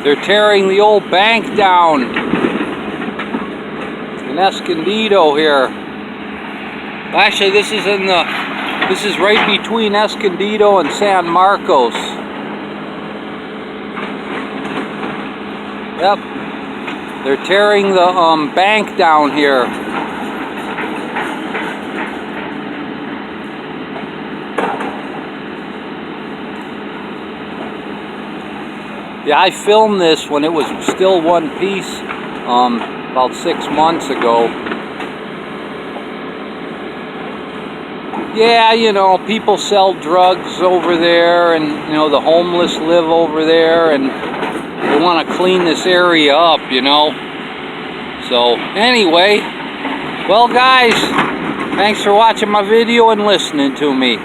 They're tearing the old bank down in Escondido here. Actually, this is right between Escondido and San Marcos. Yep, they're tearing the bank down here. Yeah, I filmed this when it was still one piece, about 6 months ago. Yeah, you know, people sell drugs over there, and you know, the homeless live over there, and they want to clean this area up, you know. So anyway, well guys, thanks for watching my video and listening to me.